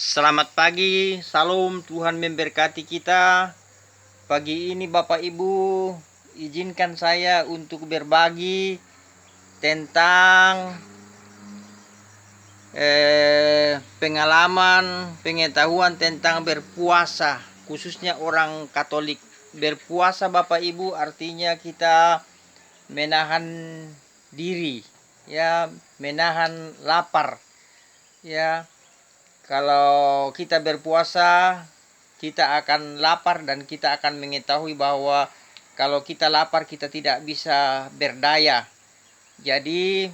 Selamat pagi, salam, Tuhan memberkati kita. Pagi ini Bapak Ibu, izinkan saya untuk berbagi tentang pengalaman, pengetahuan tentang berpuasa, khususnya orang Katolik. Berpuasa Bapak Ibu artinya kita menahan diri, ya, menahan lapar, ya. Kalau kita berpuasa, kita akan lapar dan kita akan mengetahui bahwa kalau kita lapar kita tidak bisa berdaya. Jadi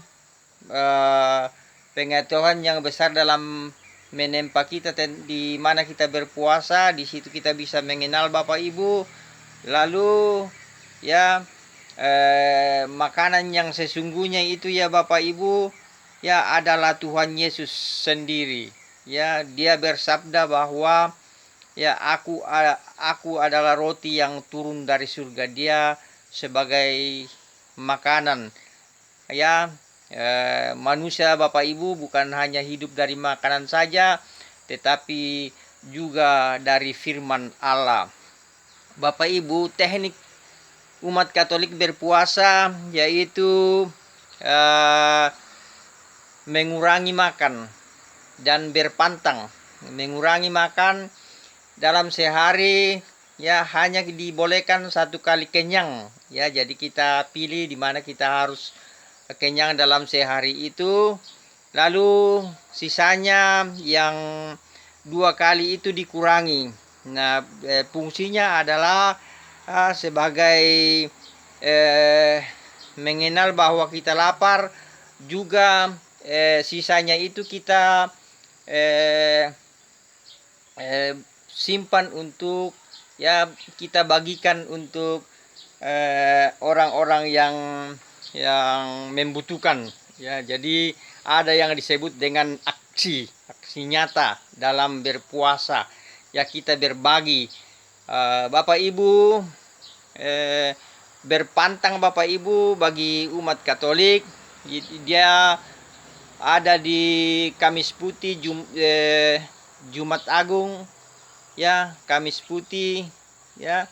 pengetahuan yang besar dalam menempa kita di mana kita berpuasa, di situ kita bisa mengenal Bapak Ibu. Lalu ya makanan yang sesungguhnya itu ya Bapak Ibu ya adalah Tuhan Yesus sendiri. Ya, dia bersabda bahwa ya aku adalah roti yang turun dari surga. Dia sebagai makanan. Ya, manusia Bapak Ibu bukan hanya hidup dari makanan saja, tetapi juga dari firman Allah. Bapak Ibu, teknik umat Katolik berpuasa yaitu mengurangi makan dan berpantang. Mengurangi makan dalam sehari ya hanya dibolehkan 1 kali kenyang, ya. Jadi kita pilih di mana kita harus kenyang dalam sehari itu. Lalu sisanya yang 2 kali itu dikurangi. Nah, fungsinya adalah sebagai mengenal bahwa kita lapar, juga sisanya itu kita simpan untuk ya kita bagikan untuk orang-orang yang membutuhkan, ya. Jadi ada yang disebut dengan aksi nyata dalam berpuasa, ya, kita berbagi. Bapak Ibu, berpantang Bapak Ibu bagi umat Katolik dia ada di Kamis Putih, Jumat Agung, ya, Kamis Putih, ya,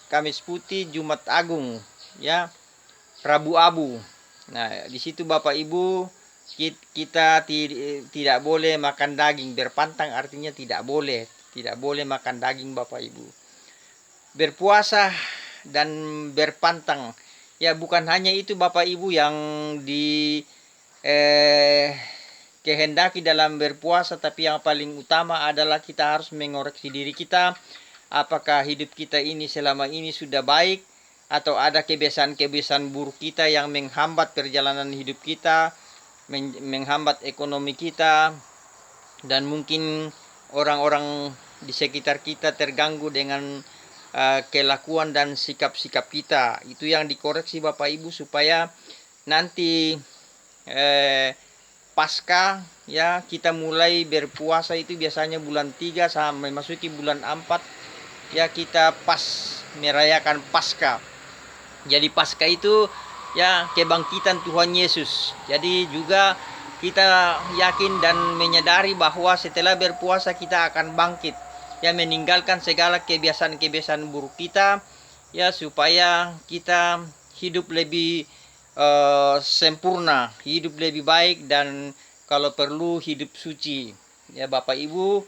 Kamis Putih, Jumat Agung, ya, Rabu Abu. Nah, di situ Bapak Ibu kita tidak boleh makan daging. Berpantang artinya tidak boleh makan daging Bapak Ibu. Berpuasa dan berpantang, ya, bukan hanya itu Bapak Ibu yang kehendaki dalam berpuasa, tapi yang paling utama adalah kita harus mengoreksi diri kita. Apakah hidup kita ini selama ini sudah baik, atau ada kebiasaan-kebiasaan buruk kita yang menghambat perjalanan hidup kita, menghambat ekonomi kita, dan mungkin orang-orang di sekitar kita terganggu dengan kelakuan dan sikap-sikap kita. Itu yang dikoreksi Bapak Ibu supaya nanti pasca, ya, kita mulai berpuasa itu biasanya bulan 3 sampai masuki bulan 4, ya, kita pas merayakan Pasca. Jadi Pasca itu ya kebangkitan Tuhan Yesus. Jadi juga kita yakin dan menyadari bahwa setelah berpuasa kita akan bangkit, ya, meninggalkan segala kebiasaan-kebiasaan buruk kita, ya, supaya kita hidup lebih sempurna, hidup lebih baik, dan kalau perlu hidup suci, ya Bapak Ibu.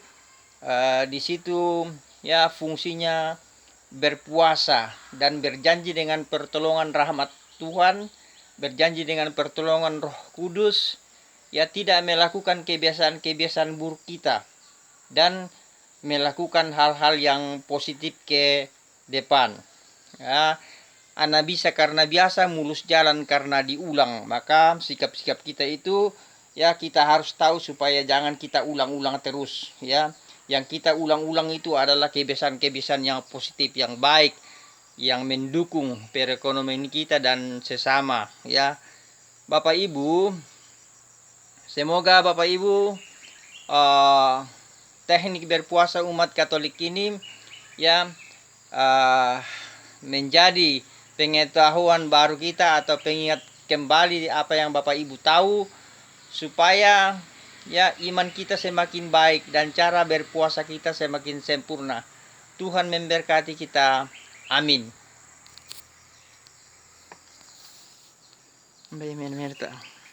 Di situ ya fungsinya berpuasa dan berjanji dengan pertolongan rahmat Tuhan, berjanji dengan pertolongan Roh Kudus, ya, tidak melakukan kebiasaan-kebiasaan buruk kita dan melakukan hal-hal yang positif ke depan. Ya, anak bisa karena biasa, mulus jalan karena diulang. Maka sikap-sikap kita itu ya kita harus tahu supaya jangan kita ulang-ulang terus, ya. Yang kita ulang-ulang itu adalah kebiasaan-kebiasaan yang positif, yang baik, yang mendukung perekonomian kita dan sesama, ya. Bapak Ibu, semoga Bapak Ibu teknik berpuasa umat Katolik ini ya menjadi pengetahuan baru kita, atau pengingat kembali apa yang Bapak Ibu tahu, supaya ya iman kita semakin baik dan cara berpuasa kita semakin sempurna. Tuhan memberkati kita. Amin. Baik, Merta.